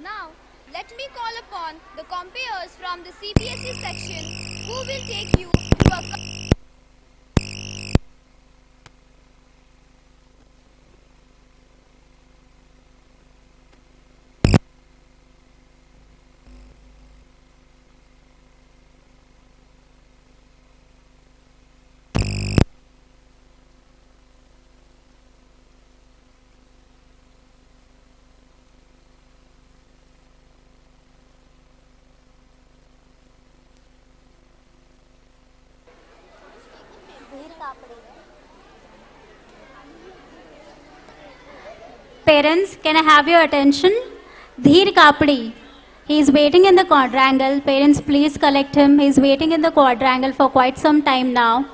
Now, let me call upon the compeers from the CBSE section who will take you through a Parents, can I have your attention? Dheer Kapdi. He is waiting in the quadrangle. Parents, please collect him. He is waiting in the quadrangle for quite some time now.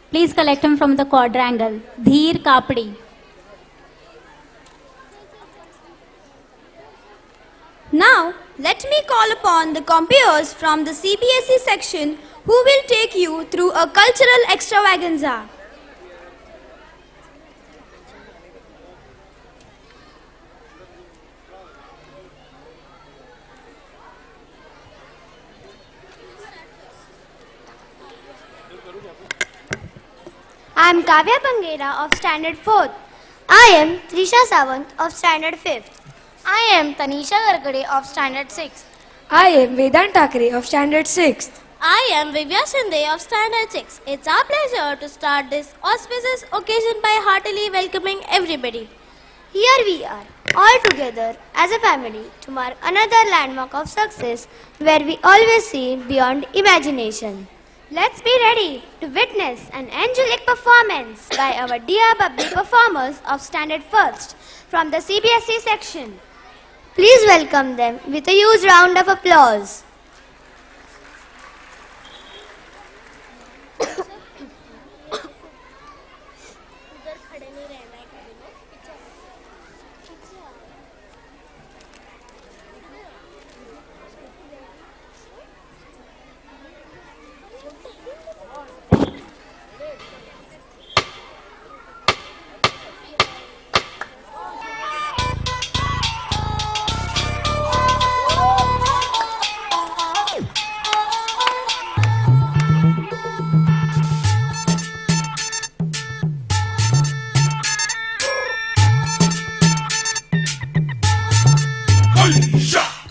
Please collect him from the quadrangle. Dheer Kapdi. Now, let me call upon the compeers from the CBSE section who will take you through a cultural extravaganza. I am Kavya Bangera of Standard 4th. I am Trisha Sawant of Standard 5th. I am Tanisha Gargade of Standard 6th. I am Vedant Thakre of Standard 6th. I am Vivya Shinde of Standard 6. It's our pleasure to start this auspicious occasion by heartily welcoming everybody. Here we are, all together as a family to mark another landmark of success where we always see beyond imagination. Let's be ready to witness an angelic performance by our dear bubbly performers of Standard 1st from the CBSE section. Please welcome them with a huge round of applause.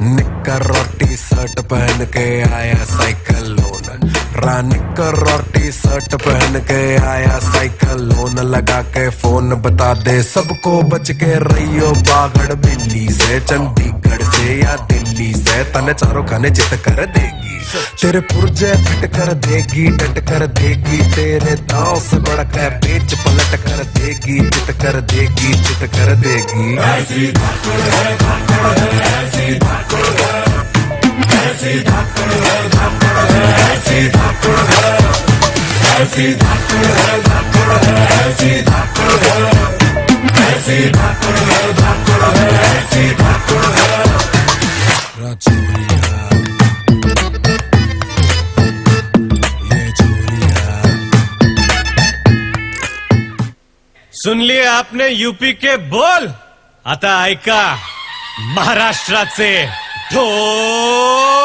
निक्कर और T shirt पहन के आया cycle loan निक्कर और T shirt पहन के आया cycle loan लगा के phone बता दे सबको बच के रहियो बागड़ बिल्ली से चंडीगढ़ से या दिल्ली से तने चारों खाने जित कर देगी तेरे पुर्जे फिट कर देगी डट कर देगी तेरे दांव से बढ़कर पेच पलट कर देगी चित कर देगी चित कर देगी ऐसी धाकड़ है धाकड़ है ऐसी धाकड़ है ऐसी धाकड़ है धाकड़ है ऐसी धाकड़ है ऐसी धाकड़ है धाकड़ है ऐसी धाकड़ है ऐसी धाकड़ है धाकड़ है ऐसी धाकड़ है राजूरिया सुन लिए आपने यूपी के बोल आता ऐका महाराष्ट्राचे ढोल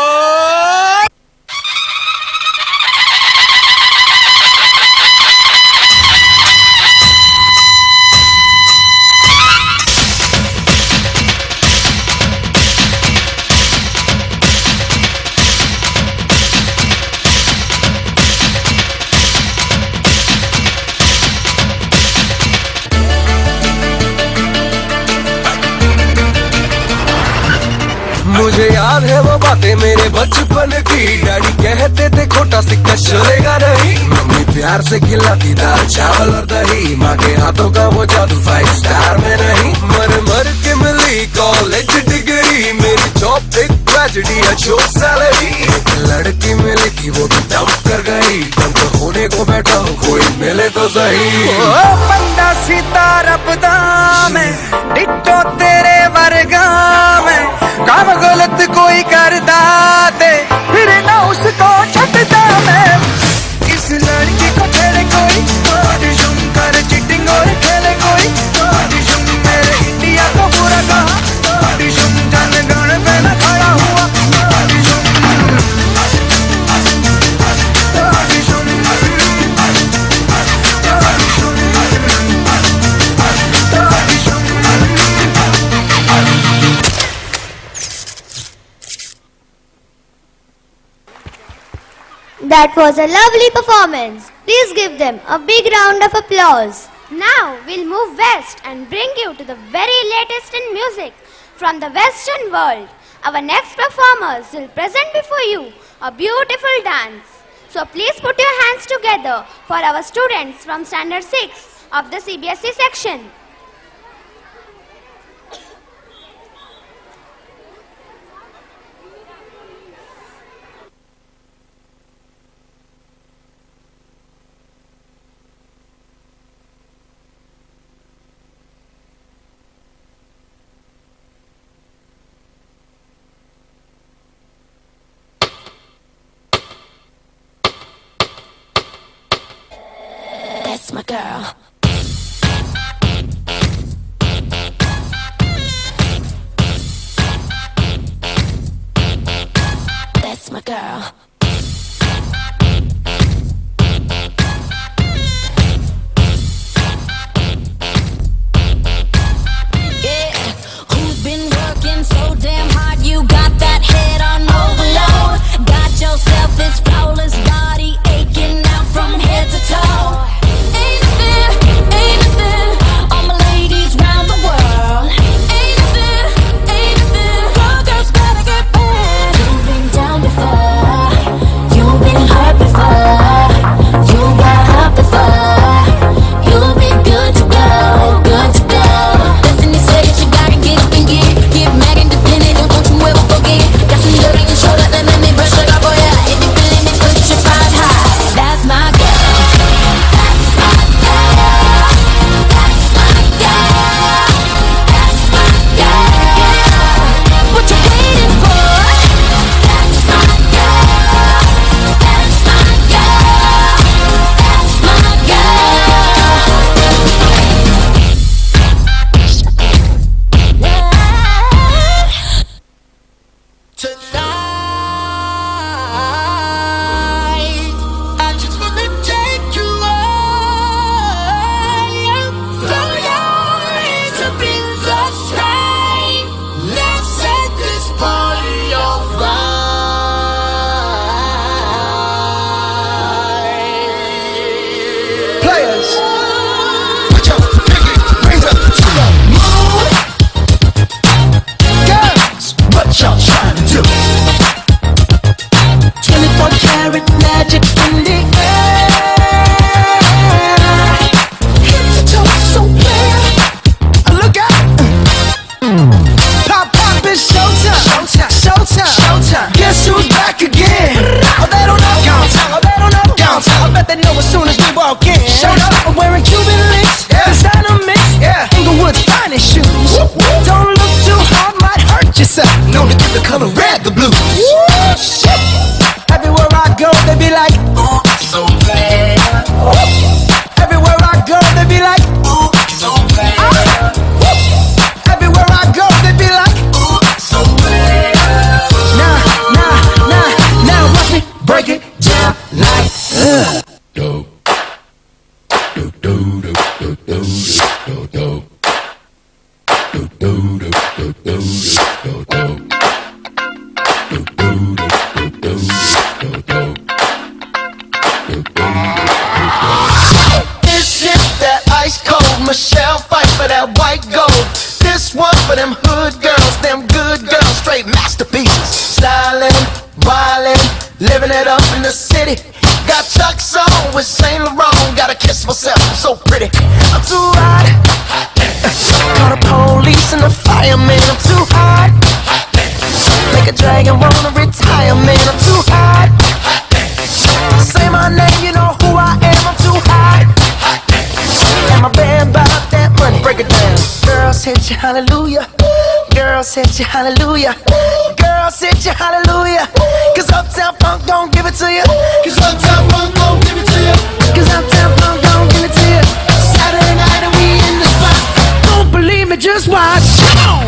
मुझे याद है वो बातें मेरे बचपन की डैडी कहते थे खोटा सिक्का चलेगा नहीं मम्मी प्यार से खिलाती दाल चावल और दही माँ के हाथों का वो जादू 5 स्टार में नहीं मर मर के मिली कॉलेज डिग्री मेरी जॉब एक ट्रेजेडी अच्छो सैलरी एक लड़की मिली थी वो भी डंप कर गई डंप होने को बैठा हूँ कोई मिले तो सही बंदा सितारा बदाम है डिट्टो तेरे वर्गा में काम गलत कोई करता दे फिर ना उसको छटता मैं इस लड़की को तेरे कोई ऑडिशन कर चीटिंग और खेले कोई ऑडिशन मेरे इंडिया को बुरा कहा audition Jana Gana pay That was a lovely performance. Please give them a big round of applause. Now we'll move west and bring you to the very latest in music from the Western world. Our next performers will present before you a beautiful dance. So please put your hands together for our students from Standard 6 of the CBSE section. That's my girl. That's my girl. Yeah, who's been working so damn hard? You got that head on overload. Got yourself this flawless body aching out from head to toe. Ain't nothing, all my ladies round the world. Ain't nothing, all girls better get back. You've been down before, you've been hurt before, you got up before. You'll be good to go, good to go. Destiny says you gotta get up and get mad independent, and don't you ever forget. Got some dirt on your shoulder, then let me brush it off for ya. If you feeling it, put your pride high. That's my girl. That's my girl. That's my girl. That's my girl. What you waiting for? That's my girl. That's my girl. That's my girl. Tonight, I just wanna take you higher. Throw your hands up in the sky. Let's set this party on fire. Players, put your pinky rings up to the moon. Girls, what y'all trying to do? 24 karat magic in the air. Head to toe so clear. Look out! Pop, pop, it's showtime. Showtime, showtime, showtime. Guess who's back again? Oh, they don't know. Downtown, oh, they don't know. Downtown, I bet they know as soon as we walk in. Showed up, I'm wearing Cuban links. Yeah. Designer mix. Yeah. Inglewood's finest shoes. Don't look too hard, might hurt yourself. Known to give the color red the blues. Everywhere I go, they be like, ooh, so bad. Everywhere I go, they be like, ooh, so bad. Everywhere I go, they be like, ooh, so bad. Now, watch me break it down like, This is that ice cold Michelle fight for that white gold. This one for them hood girls, them good girls, straight masterpieces. Stylin', wildin', living it up in the city. Got Chuck's on with Saint Laurent. Gotta kiss myself, I'm so pretty. I'm too hot. Call the police and the fireman. I'm too hot. Make a dragon wanna retire, man. I'm too hot. Say my name, you know who I am. I'm too hot. And my band bought that money. Break it down. Girls hit you, hallelujah. Girls hit you, hallelujah. Girls hit you, hallelujah. Cause Uptown Funk don't give it to you. Cause Uptown Funk don't give it to you. Cause Uptown Funk don't give it to you. Saturday night and we in the spot. Don't believe me, just watch. Come on.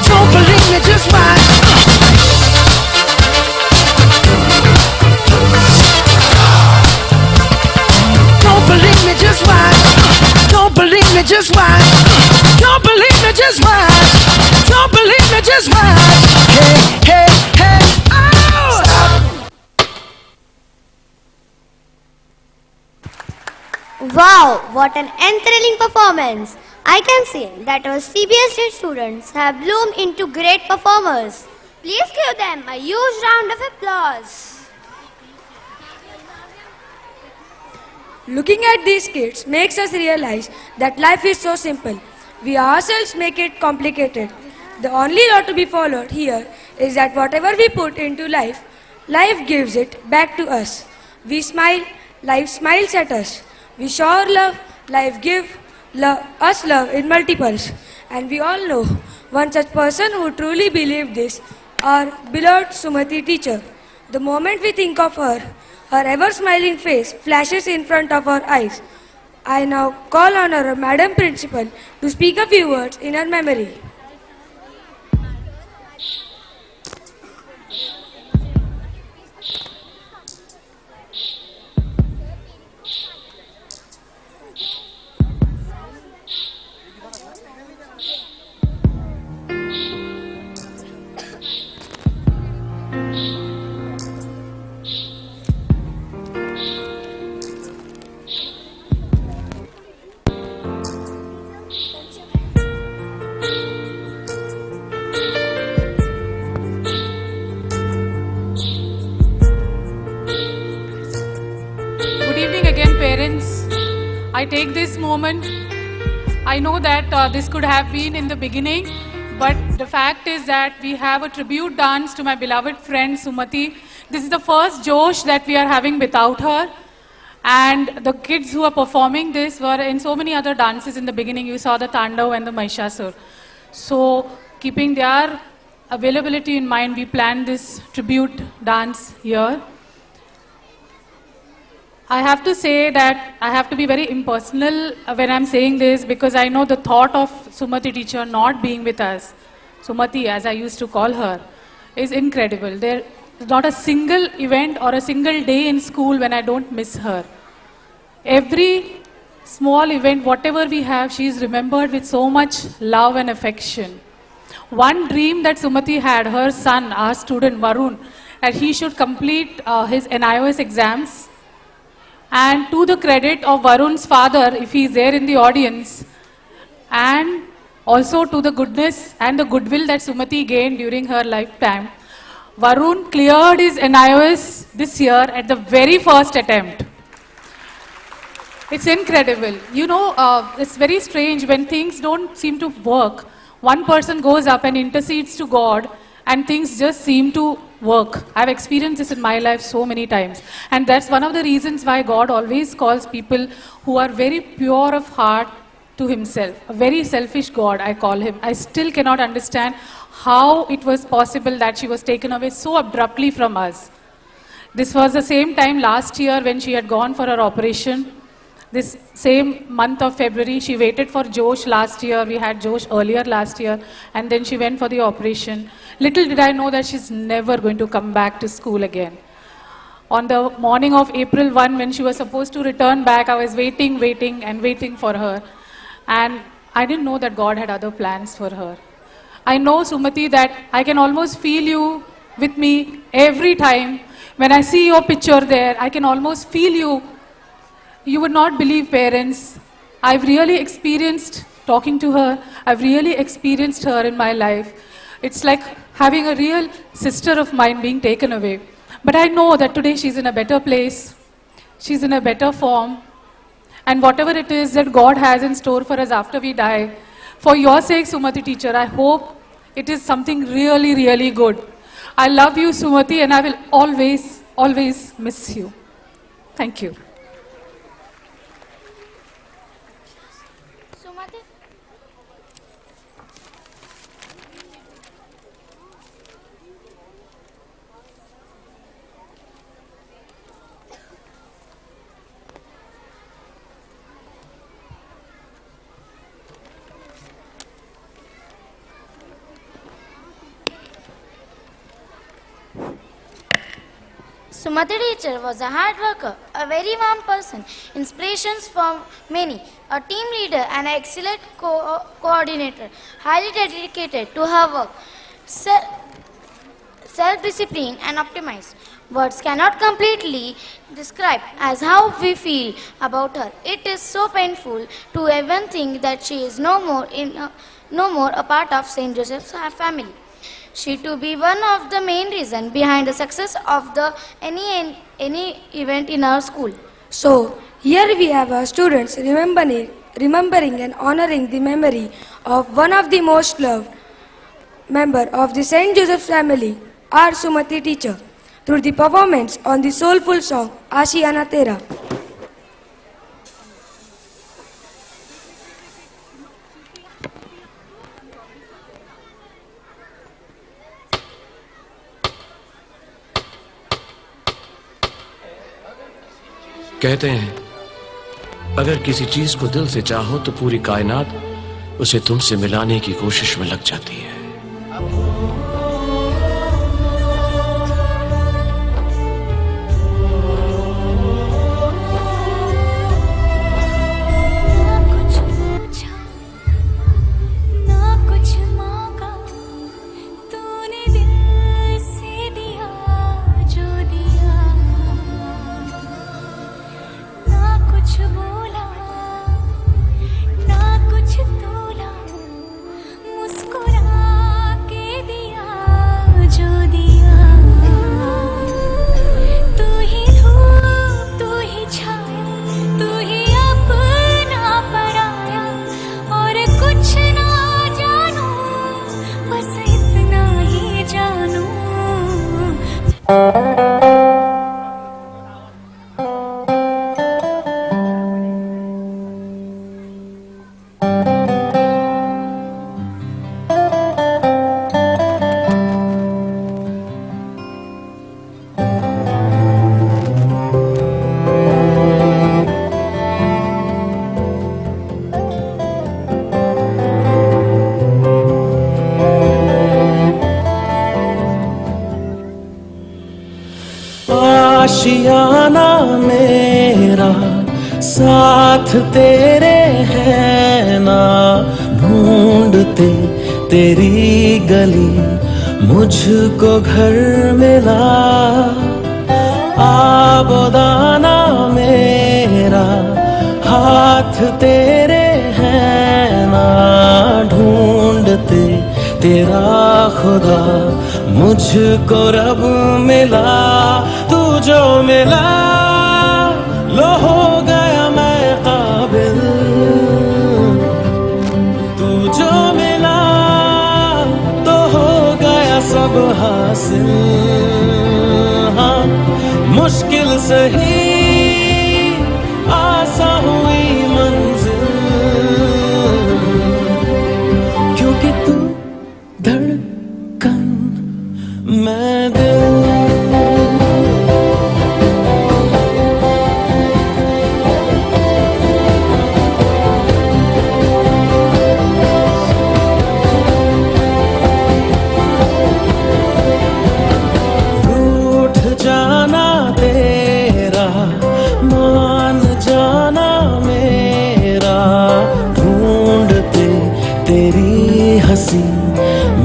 Don't believe me, just watch. Don't believe me, just watch. Don't believe me, just watch. Don't believe me, just watch. Don't believe me, just watch. Hey, hey, hey, oh! Wow, what an enthralling performance! I can see that our CBSE students have bloomed into great performers. Please give them a huge round of applause. Looking at these kids makes us realize that life is so simple. We ourselves make it complicated. The only law to be followed here is that whatever we put into life, life gives it back to us. We smile, life smiles at us. We show our love, life gives us love in multiples. And we all know one such person who truly believed this, our beloved Sumati teacher. The moment we think of her, her ever-smiling face flashes in front of our eyes. I now call on our Madam Principal to speak a few words in her memory. Good evening again, parents. I take this moment. I know that this could have been in the beginning, but the fact is that we have a tribute dance to my beloved friend Sumati. This is the first Josh that we are having without her. And the kids who are performing this were in so many other dances in the beginning. You saw the Tandav and the Mahishasur. So, keeping their availability in mind, we planned this tribute dance here. I have to say that I have to be very impersonal when I'm saying this because I know the thought of Sumati teacher not being with us, Sumati as I used to call her, is incredible. There is not a single event or a single day in school when I don't miss her. Every small event, whatever we have, she is remembered with so much love and affection. One dream that Sumati had, her son, our student Varun, that he should complete his NIOS exams. And to the credit of Varun's father, if he is there in the audience, and also to the goodness and the goodwill that Sumati gained during her lifetime, Varun cleared his NIOS this year at the very first attempt. It's incredible. You know, it's very strange when things don't seem to work. One person goes up and intercedes to God and things just seem to work. I've experienced this in my life so many times. And that's one of the reasons why God always calls people who are very pure of heart to himself. A very selfish God, I call him. I still cannot understand how it was possible that she was taken away so abruptly from us. This was the same time last year when she had gone for her operation. This same month of February, she waited for Josh last year. We had Josh earlier last year, and then she went for the operation. Little did I know that she's never going to come back to school again. On the morning of April 1, when she was supposed to return back, I was waiting for her. And I didn't know that God had other plans for her. I know, Sumati, that I can almost feel you with me every time. When I see your picture there, I can almost feel you. You would not believe, parents, I've really experienced talking to her. I've really experienced her in my life. It's like having a real sister of mine being taken away. But I know that today she's in a better place. She's in a better form. And whatever it is that God has in store for us after we die, for your sake, Sumati teacher, I hope it is something really, really good. I love you, Sumati, and I will always, always miss you. Thank you. Sumati teacher was a hard worker, a very warm person, inspirations for many, a team leader and an excellent coordinator, highly dedicated to her work. self-discipline and optimized. Words cannot completely describe as how we feel about her. It is so painful to even think that she is no more a part of Saint Joseph's family. She to be one of the main reason behind the success of any event in our school. So, here we have our students remembering and honoring the memory of one of the most loved member of the Saint Joseph's family, our Sumati teacher, through the performance on the soulful song Ashiana Tera. कहते हैं अगर किसी चीज को दिल से चाहो तो पूरी कायनात उसे तुमसे मिलाने की कोशिश में लग जाती है। आशियाना मेरा साथ तेरे है ना, ढूंढते तेरी गली मुझको घर मिला। आबोदाना मेरा हाथ तेरे है ना, ढूंढते तेरा खुदा मुझको रब मिला। तू जो मिला लो हो गया मैं काबिल, तू जो मिला तो हो गया सब हासिल। हाँ मुश्किल सही आसा हुई मंजिल, क्योंकि तू धड़कन मैं दिल।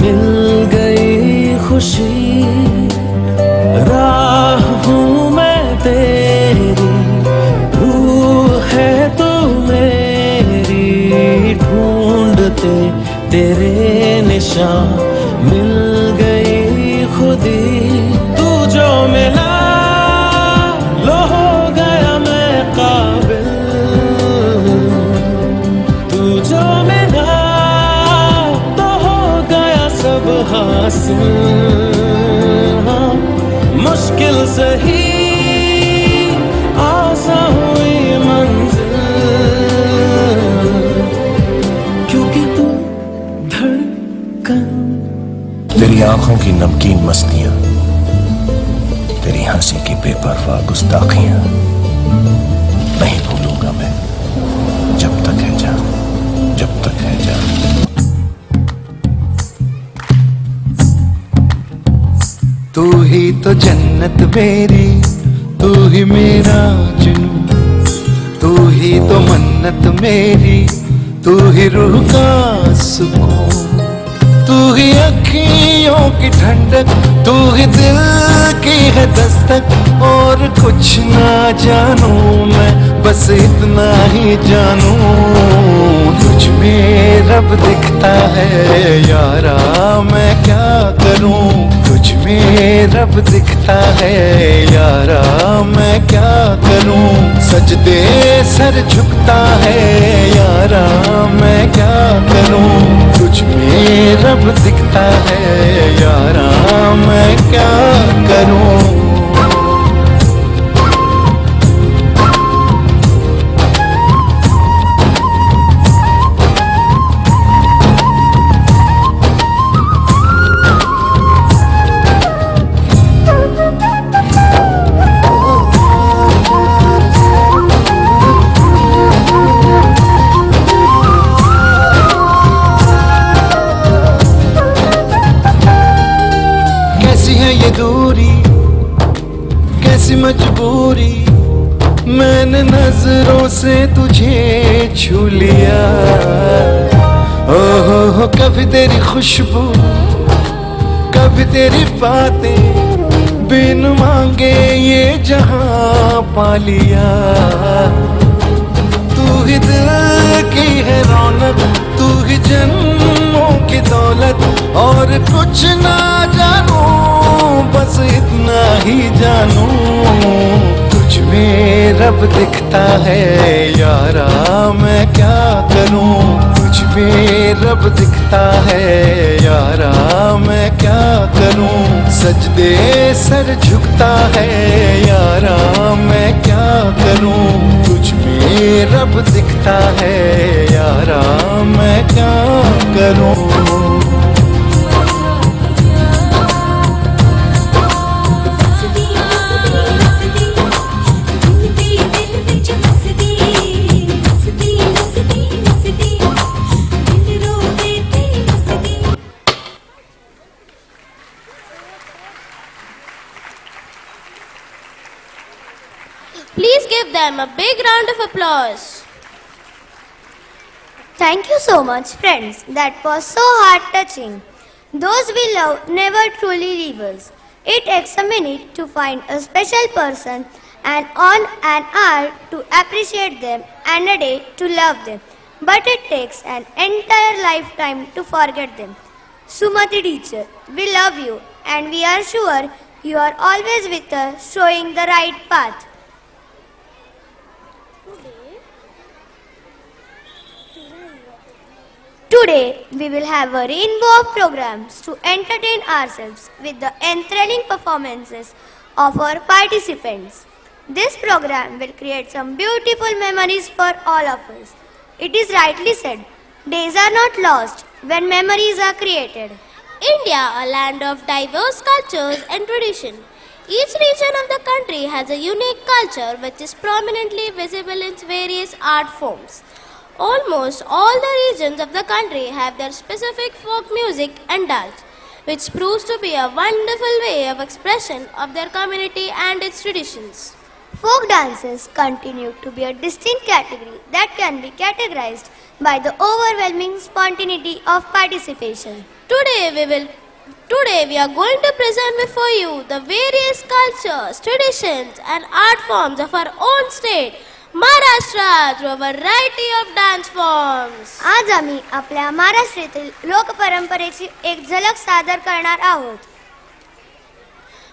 मिल गई खुशी, राह हूँ मैं तेरी, रूह है तू मेरी। ढूंढते तेरे निशान मिल गई खुदी। तू जो मिला लो हो गया मैं काबिल, तू जो मिला सब हासिल। हाँ मुश्किल सही आसा हुई मंजिल, क्योंकि तू धड़कन। तेरी आंखों की नमकीन मस्तियां, तेरी हंसी की बेपरवाह गुस्ताखियां नहीं भूलूंगा मैं, जब तक है जान, जब तक है जान। तू ही तो जन्नत मेरी, तू ही मेरा जुनून, तू ही तो मन्नत मेरी, तू ही रूह का सुकून। तू ही अखियों की ठंडक, तू ही दिल की है दस्तक। और कुछ ना जानूं मैं, बस इतना ही जानूं, तुझ में रब दिखता है यारा, मैं क्या करूं। तुझ में रब दिखता है यारा, मैं क्या करूं। सजदे सर झुकता है यारा, मैं क्या करूं। तुझ में रब दिखता है यारा, मैं क्या करूं। ये दूरी कैसी मजबूरी, मैंने नजरों से तुझे छू लिया। हो कभी तेरी खुशबू, कभी तेरी बातें, बिन मांगे ये जहां पा लिया। तू ही दिल की है रौनक, तू ही जन्मों की दौलत। और कुछ ना जानू, बस इतना ही जानू, तुझ में रब दिखता है यारा, मैं क्या करूं। तुझ में रब दिखता है यारा, मैं क्या करूं। सजदे सर झुकता है यारा, मैं क्या करूं। तुझ में रब दिखता है यारा, मैं क्या करूं। Please give them a big round of applause. Thank you so much, friends. That was so heart-touching. Those we love never truly leave us. It takes a minute to find a special person, and on an hour to appreciate them, and a day to love them. But it takes an entire lifetime to forget them. Sumati teacher, we love you, and we are sure you are always with us, showing the right path. Today, we will have a rainbow of programs to entertain ourselves with the enthralling performances of our participants. This program will create some beautiful memories for all of us. It is rightly said, days are not lost when memories are created. India, a land of diverse cultures and tradition. Each region of the country has a unique culture which is prominently visible in various art forms. Almost all the regions of the country have their specific folk music and dance, which proves to be a wonderful way of expression of their community and its traditions. Folk dances continue to be a distinct category that can be categorized by the overwhelming spontaneity of participation. Today we are going to present before you the various cultures, traditions and art forms of our own state, Maharashtra, through a variety of dance forms. आज आम्ही आपल्या महाराष्ट्रातील लोकपरंपरेची एक झलक सादर करणार आहोत.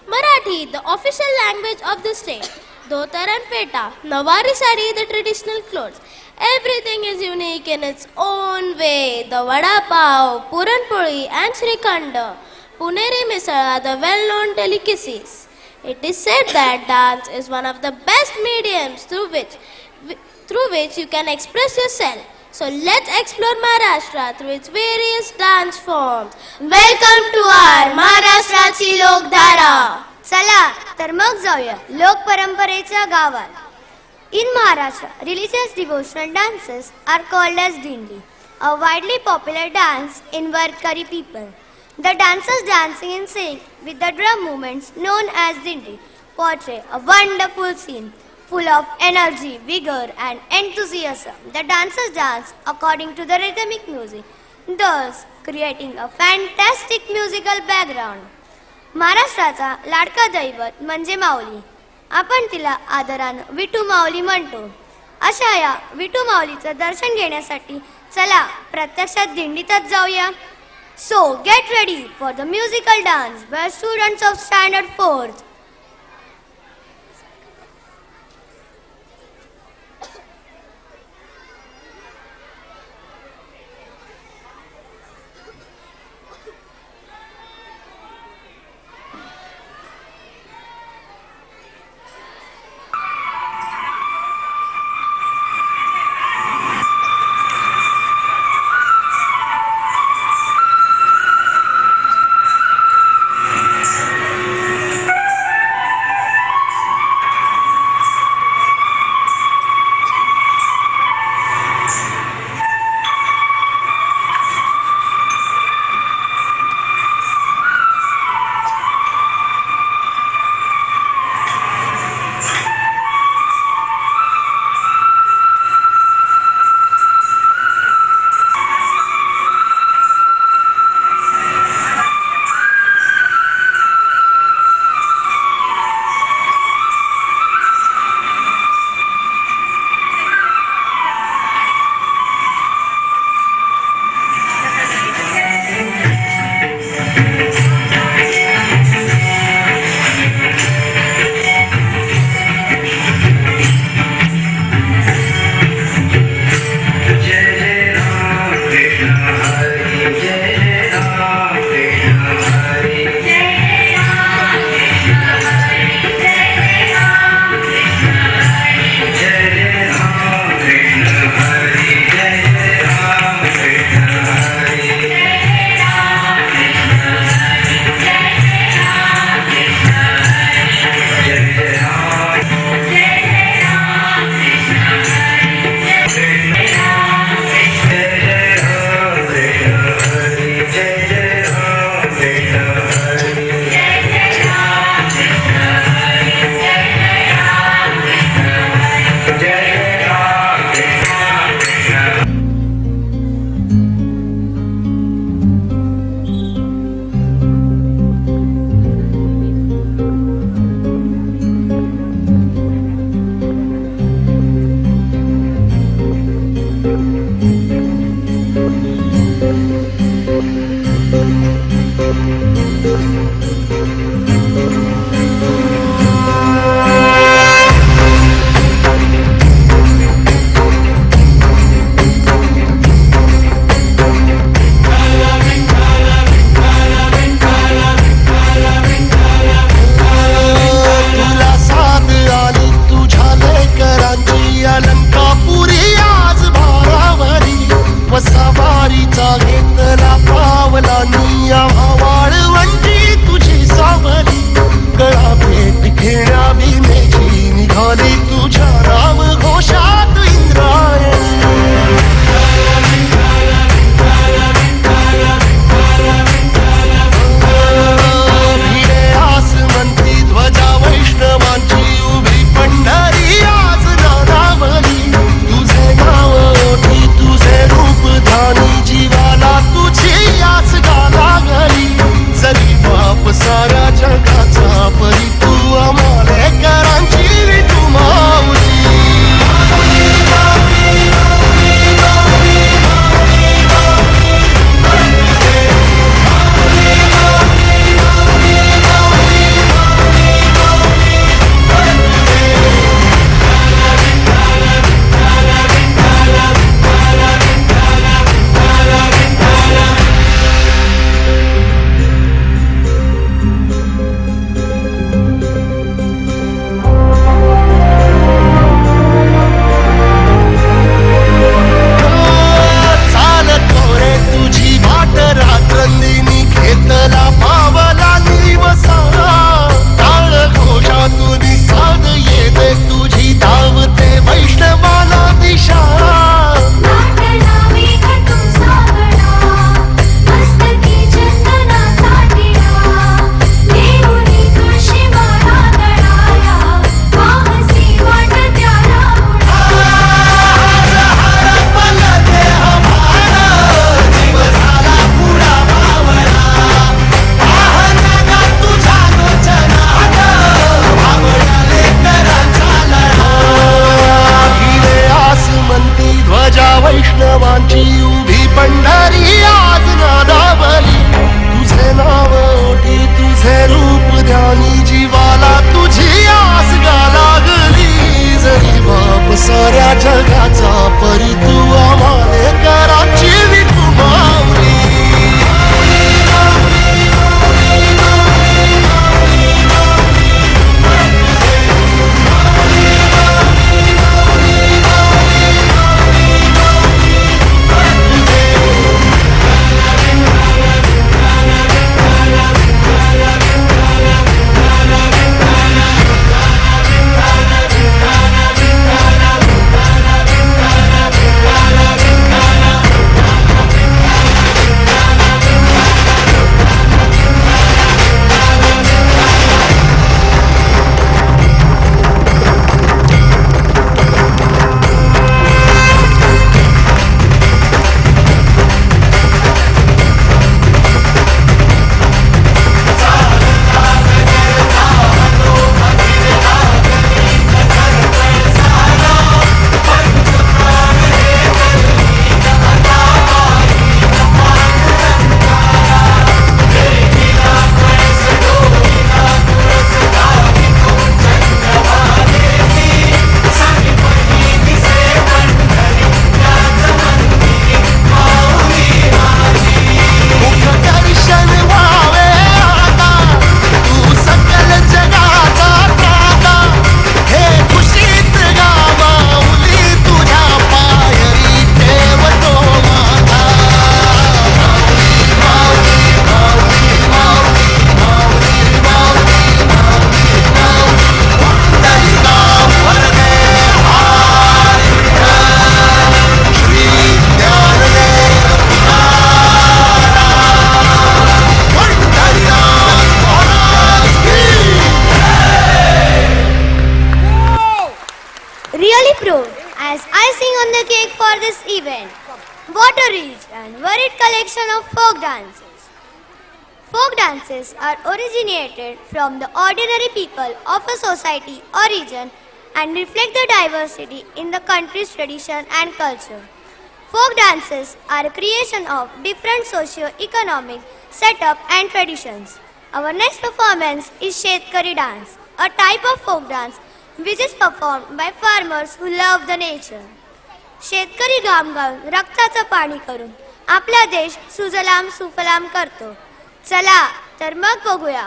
Marathi, the official language of the state. Dhotar and peta, Nawari sari, the traditional clothes. Everything is unique in its own way. The vada pav, puran puri and shrikhanda, Puneri misal are the well-known delicacies. It is said that dance is one of the best mediums through which you can express yourself. So let's explore Maharashtra through its various dance forms. Welcome to our Maharashtraची Lokdhara. चला तर मग जाऊया लोक परंपरेच्या गावात. In Maharashtra, religious devotional dances are called as Dindi, a widely popular dance in Warkari people. The dancers dancing in sync with the drum movements known as Dindi portray a wonderful scene full of energy, vigor and enthusiasm. The dancers dance according to the rhythmic music. Thus, creating a fantastic musical background. महाराष्ट्राचा लाडका दैवत म्हणजे माऊली. आपण तिला आदरानं विठू माऊली म्हणतो. अशा या विठू माऊलीचं दर्शन घेण्यासाठी चला प्रत्यक्षात दिंडीतच जाऊया. So get ready for the musical dance by students of Standard 4th. सवारीचा घेतला पावला निया वाळवंटी तुझ्या वैष्णवांची उभी पंढरी आज नादावली तुझे नाव ओठी तुझे रूप ध्यानी जीवाला तुझी आस गा लागली जरी बाप साऱ्या जगाचा परी तू आम्हाले कराची विठुमावली Really proud as icing on the cake for this event. What a rich and varied collection of folk dances. Folk dances are originated from the ordinary people of a society or region and reflect the diversity in the country's tradition and culture. Folk dances are a creation of different socio-economic setup and traditions. Our next performance is Shetkari dance, a type of folk dance which is performed by farmers who love the nature. शेतकरी घाम गाळून रक्ताचं पाणी करून आपला देश सुजलाम सुफलाम करतो. चला तर मग बघूया.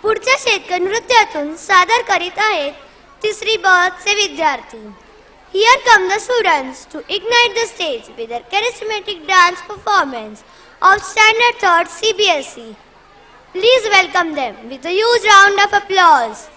पुढच्या शेतकरी नृत्यातून सादर करीत आहेत तिसरी ब चे विद्यार्थी. Here come the students to ignite the stage with their charismatic dance performance of Standard 3rd CBSE. Please welcome them with a huge round of applause.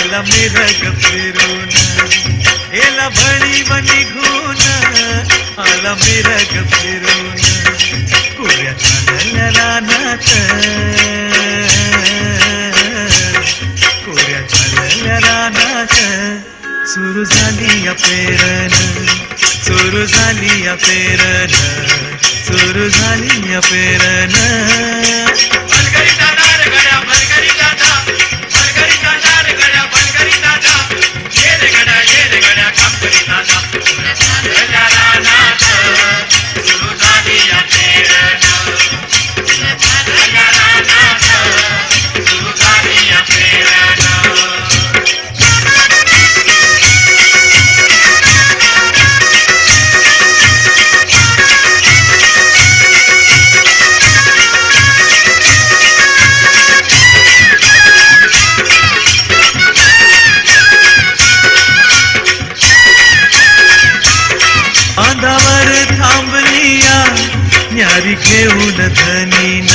आला मिरग फिरून गेला भणी बनी घून आला मिरग फिरून कुऱ्या चालल्या रानात कोऱ्या चालल्या रानात सुरू झाली या पेरण सुरू झाली या पेरण सुरू झाली या पेरण भलगरी दादा रे गड्या भलगरी दादा भलगरी दादा रे गड्या भलगरी दादा ये रे गड्या काम करी दादा कोऱ्या चालल्या रानात सुरू झाली या पेरण कोऱ्या चालल्या रानात सुरू झाली या पेरण बांधावर थांबलिया न्यारी घेऊन धनीन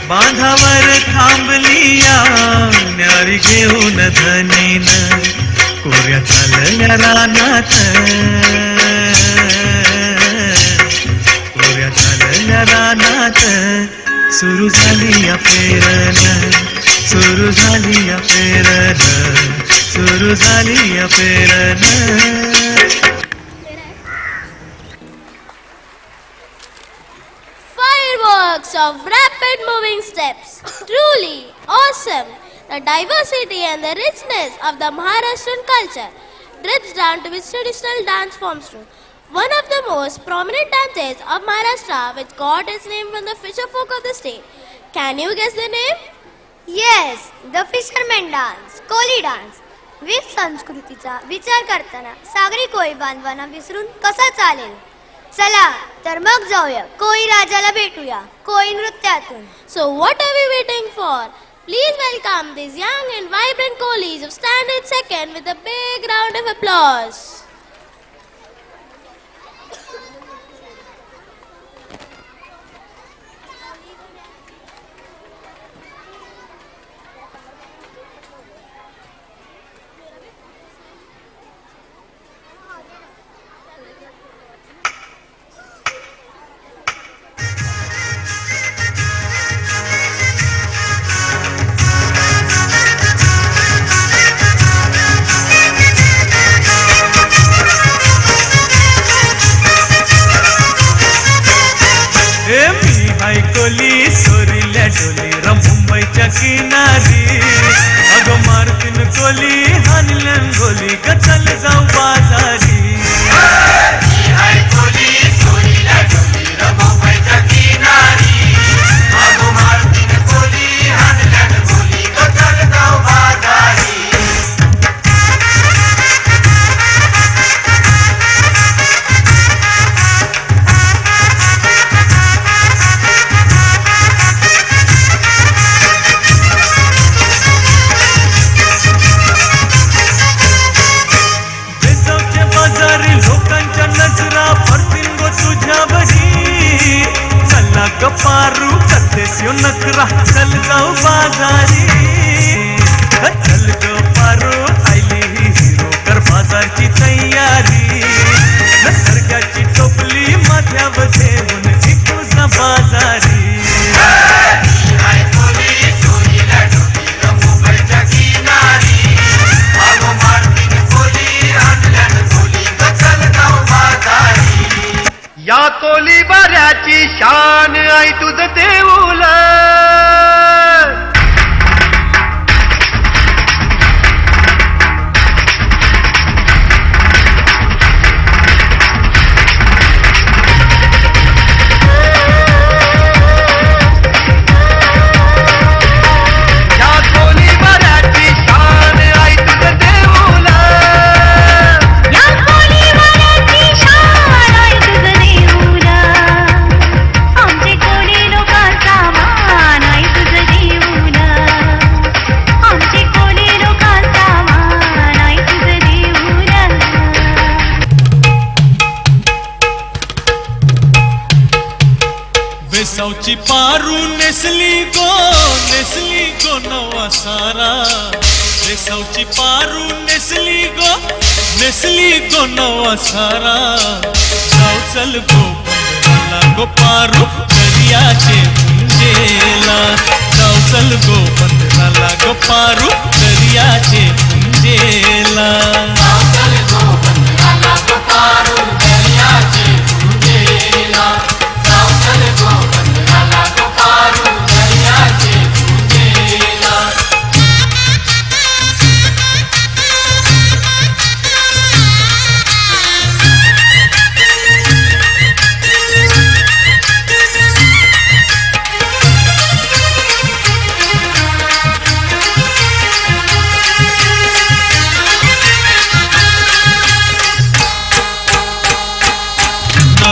बांधावर थांबलिया न्यारी घेऊन धनीन कोऱ्या चालल्या रानात कोऱ्या चालल्या रानात सुरू झाली या पेरण सुरू झाली या पेरण सुरू झाली या पेरण Fireworks of rapid moving steps. Truly awesome. The diversity and the richness of the Maharashtrian culture drips down to its traditional dance forms too. One of the most prominent dances of Maharashtra, which got its name from the fisher folk of the state. Can you guess the name? Yes, the fisherman dance, Koli dance. विविध संस्कृतीचा विचार करताना सागरी कोळी बांधवांना विसरून कसा चालेल? चला तर मग जाऊया कोळी राजाला भेटूया कोळी नृत्यातून. So what are we waiting for? Please welcome these young and vibrant Kolis of Standard Second with a big round of applause. कोली सोरील्या डोली र मुंबईच्या किनारी अगं मारतीन कोली हानलन गोली ग चल जाऊ बाजारी कोली सोरील्या डोली र मुंबईच्या किनारी अगं मारतीन कोली हानलन गोली ग चल जाऊ बाजारी पारू करतेस यो नखरा चल जाऊ बाजारी चल गो पारू आईली ही हिरो कर बाजारची तयारी नसर्गाची टोपली माथ्यामध्ये घेऊन जिंकूसा बाजारी या कोली बऱ्याची शान आई तुझ देऊल बेसावची पारू नेसली गो नवा सारा अरे सौची पारू नेसली गो नवा सारा जाऊ चल गो पंधराला गो पारू दर्याचे पुंजेला जाऊ चल गो पंधराला गो पारू दर्याचे पुंजेला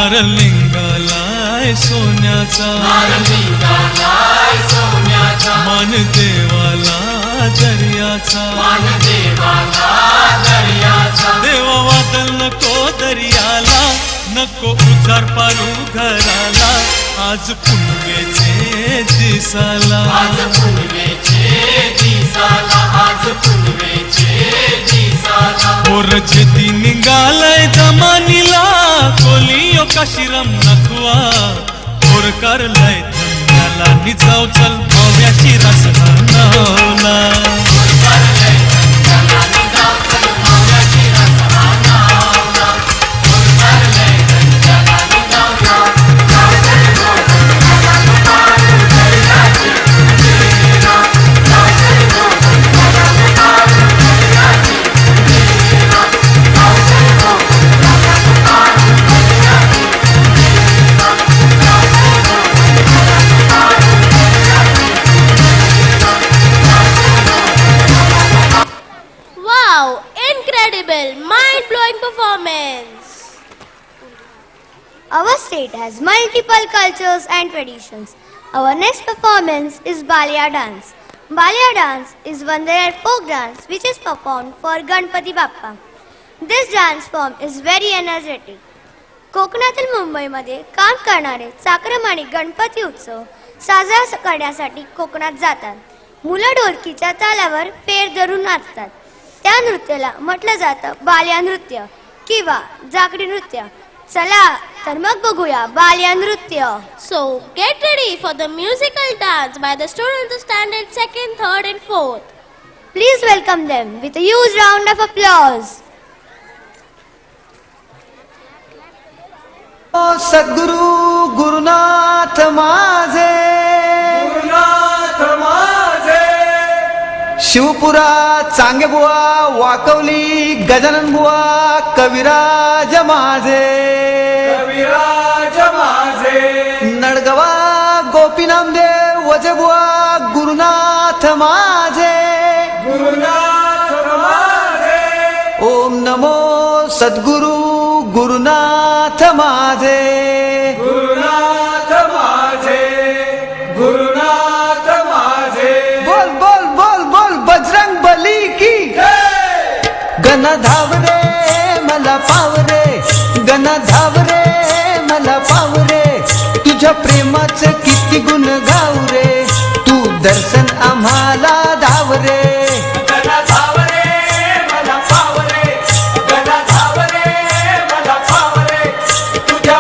नारलिंगालाय सोन्याचा मान देवाला दर्याचा देवा वादल नको दर्याला नको उजार पारू घराला आज पुनवेचे दिसाला मोरचे ती निघालय दमानीला कोलियो काशिरम नखवा मोर करलय धन्याला निजाव चल पाव्याची रस नावला Wow, incredible, mind-blowing performance. Our state has multiple cultures and traditions. Our next performance is Balia dance. Balia dance is one rare folk dance which is performed for Ganpati Bappa. This dance form is very energetic. कोकणातील मुंबईमध्ये काम करणारे चाकरमानी गणपती उत्सव साजरा करण्यासाठी कोकणात जातात. मुलं ढोलकीच्या तालावर फेर धरून नाचतात. त्या नृत्याला म्हटलं जातं बाल्या नृत्य किंवा जागडी नृत्य. चला तर मग बघूया बाल्या नृत्य. So, get ready for the musical dance by the students of standard 2nd, 3rd and 4th. Please welcome them with a huge round of applause. सद्गुरु गुरुनाथ माझे शिवपुरा चांगेबुवा वाकवली गजानन बुवा कविराज माझे नडगवा गोपी नामदेव वजेबुवा गुरुनाथ माझे ओम नमो सद्गुरु गुरुनाथ माझे बोल बोल बोल बोल बजरंग बली की गण धाव रे मला पाव रे गण धाव रे मला पाव रे तुझ्या प्रेमाचं किती गुण गाव रे तू दर्शन आम्हाला धाव रे गण धाव रे मला पाव रे गण धाव रे मला पाव रे तुझ्या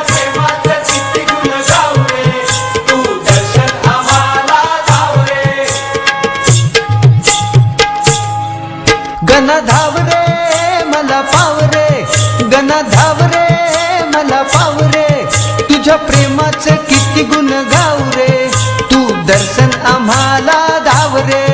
प्रेमाचं किती गुण गाव रे तू दर्शन आम्हाला धाव रे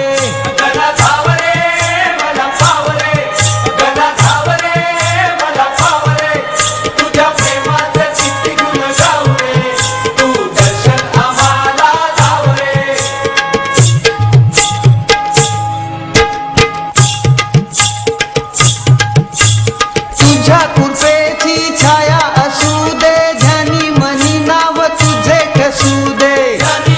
तुझ्या कृपेची छाया असू दे ध्यानी मनी नाव तुझे कसू दे ध्यानी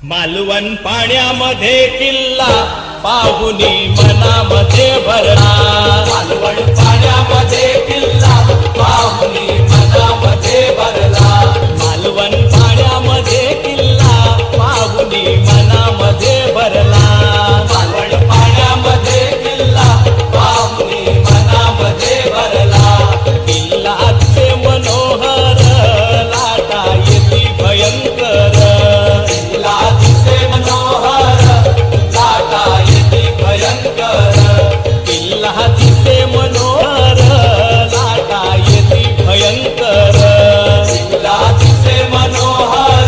मालवण पाण्यामध्ये किल्ला पाहुनी मनामध्ये भरला. मालवण पाण्यामध्ये किल्ला पाहुनी मनामध्ये भरला. मालवण पाण्यामध्ये किल्ला पाहुनी मनामध्ये भरला. मालवण पाण्यामध्ये किल्ला पाहुनी मनामध्ये भरला. किल्ला अतिशय मनोहर लाटा येती भयंकर. किल्ला अतिशय मनोहर लाटा येती भयंकर. किल्ला अतिशय मनोहर लाटा येती भयंकर. किल्ला अतिशय मनोहर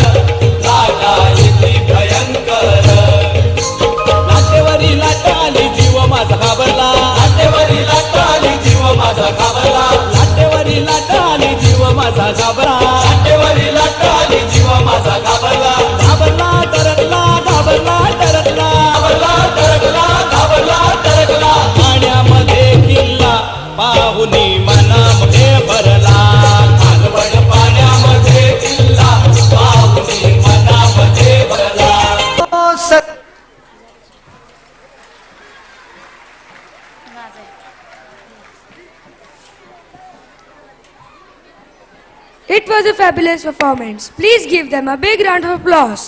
लाटा येती भयंकर. लाटेवरी लाटा आली जीव माझा घाबरला. लाटेवरी लाटा आली जीव माझा घाबरला. लाटेवरी लाटा आली जीव माझा घाबरला. लाटेवरी लाटा आली जीव माझा घाबरला. घाबरला टरकला घाबरला टरकला. घाबरला टरकला घाबरला टरकला. पाण्यामध्ये किल्ला पाहुनी मनामध्ये भरला. मालवण पाण्यामध्ये किल्ला पाहुनी मनामध्ये भरला. It was a fabulous performance. Please give them a big round of applause.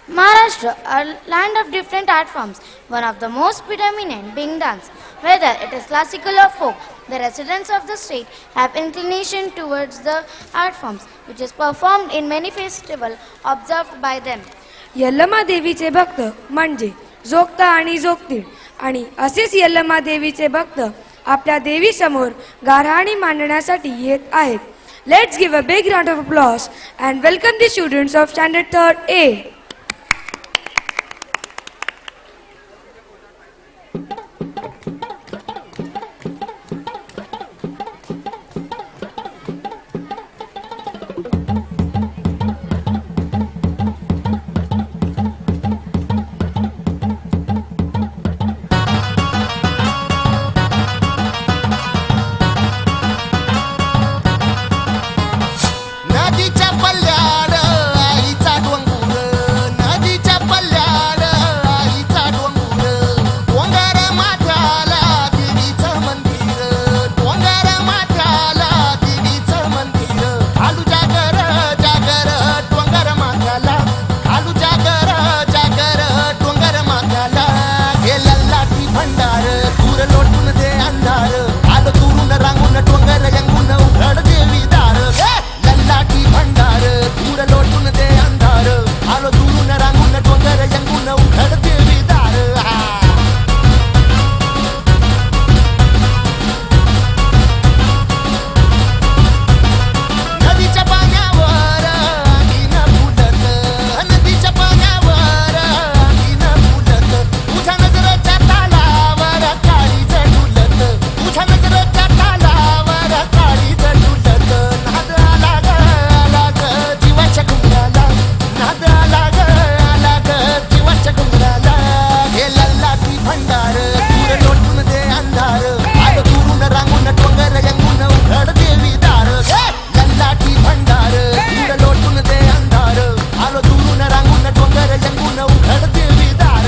Maharashtra, a land of different art forms, one of the most predominant being dance. Whether it is classical or folk, the residents of the state have inclination towards the art forms, which is performed in many festivals observed by them. Yallamma देवीचे भक्त म्हणजे जोगता आणि जोगतीड आणि असेच यल्लमा देवीचे भक्त आपल्या देवी समोर गारहाणी मांडण्यासाठी येत आहेत. Let's give a big round of applause and welcome the students of Standard 3rd A. नदीच्या पल्ल्याड आईचा डोंगर. नदीच्या पल्ल्याड आईचा डोंगर. डोंगर माथ्याला देवीचं मंदिर. डोंगर माथ्याला देवीचं मंदिर. खालू जागर जागर डोंगर माथ्याला. खालू जागर जागर डोंगर माथ्याला. गेला लाठी भंडार दूर लोटून दे अंधार. आलो दुरून रांगून डोंगर यंगून उघड देवी दार. लाठी भंडार दूर लोटून दे अंधार. आलो दुरून रांगून डोंगर यंगून उघड देवी दार. नदीच्या पाण्यावर अंगीन फुलत. नदीच्या पाण्यावर अंगीन फुलत. तुझ्या नजरेच्या तालावर काळीच डुलत. तुझ्या नजरेच्या तालावर काळीच डुलत. नाद आला ग आला ग जीवाच्या घुंगराला. नाद आला ग आला ग जीवाच्या घुंगराला. गेला लाठी भंडार दूर लोटून दे अंधार. आलो दुरून रांगून डोंगर यंगून उघड देवी दार. लाठी भंडार दूर लोटून दे अंधार. आलो दुरून रांगून डोंगर यंगून उघड देवी दार.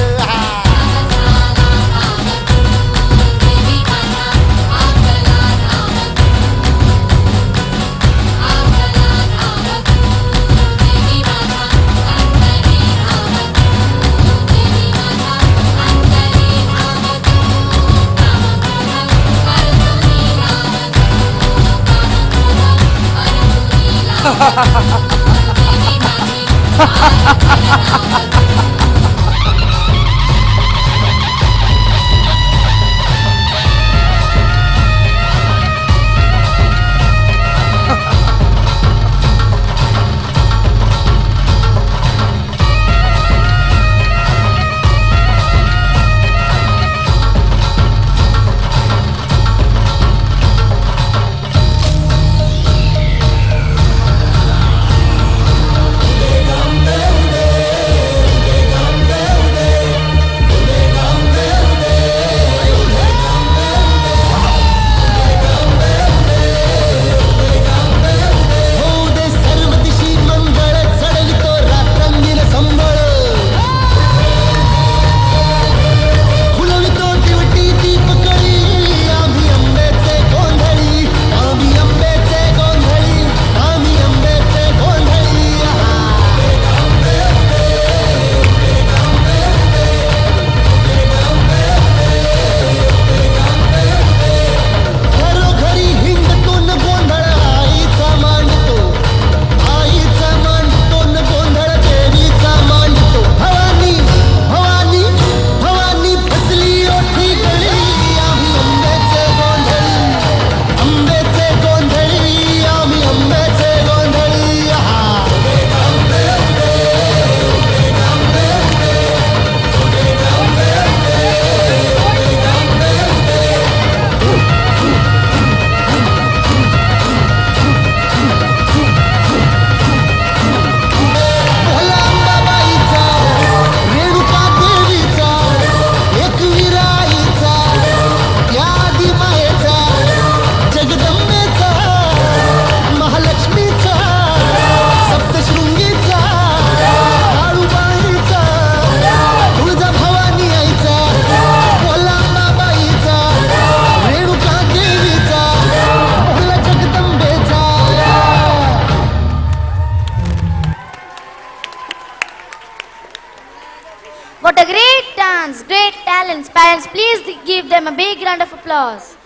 What a great dance, great talents. Parents, please give them a big round of applause.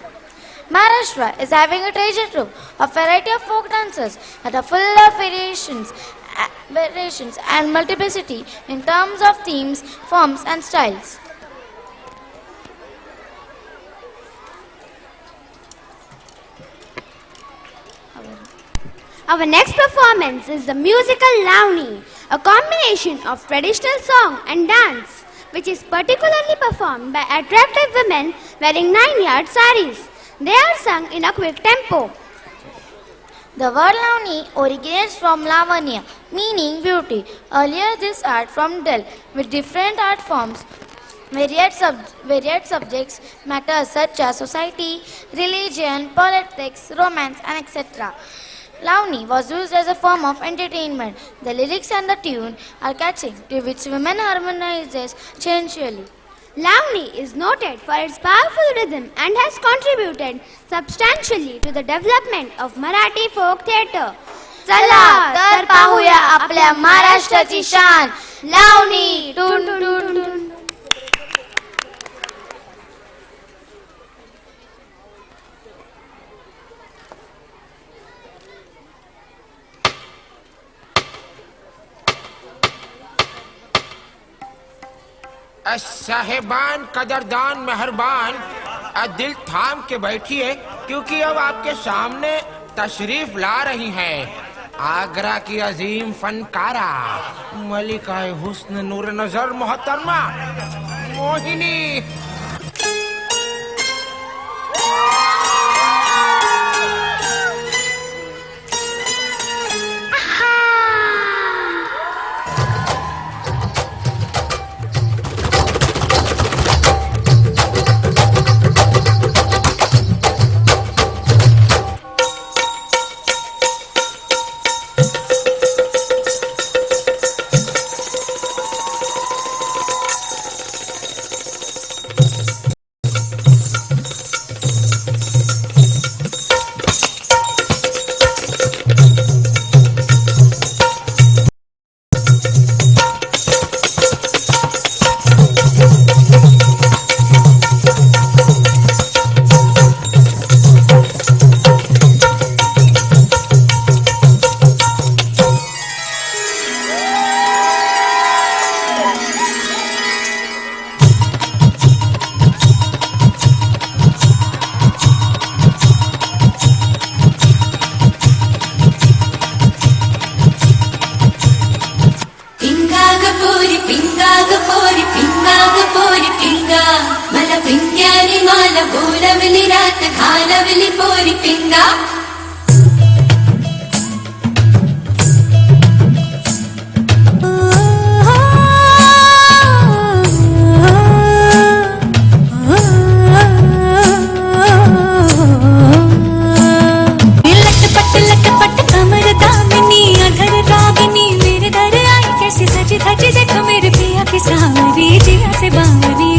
Maharashtra is having a treasure trove of variety of folk dances that are full of variations and multiplicity in terms of themes, forms and styles. Our next performance is the musical Lavani, a combination of traditional song and dance, which is particularly performed by attractive women wearing 9-yard saris. They are sung in a quick tempo. The word Lavani originates from Lavanya, meaning beauty. Earlier this art from Delhi with different art forms, varied subjects matters such as society, religion, politics, romance and etc. Lavani was used as a form of entertainment. The lyrics and the tune are catching, to which women harmonizes sensually. Lavani is noted for its powerful rhythm and has contributed substantially to the development of Marathi folk theatre. चला तर पाहूया आपल्या महाराष्ट्राची शान लावणी टुन टुन टुन. साहेबान कदरदान मेहरबान दिल थाम के बैठिए क्योंकि अब आपके सामने तशरीफ ला रही हैं आगरा की अजीम फनकारा मलिका हुस्न नूर नजर मोहतरमा मोहिनी. सजी धजी देखो मेरे पिया की सांवरी जिया से बावरी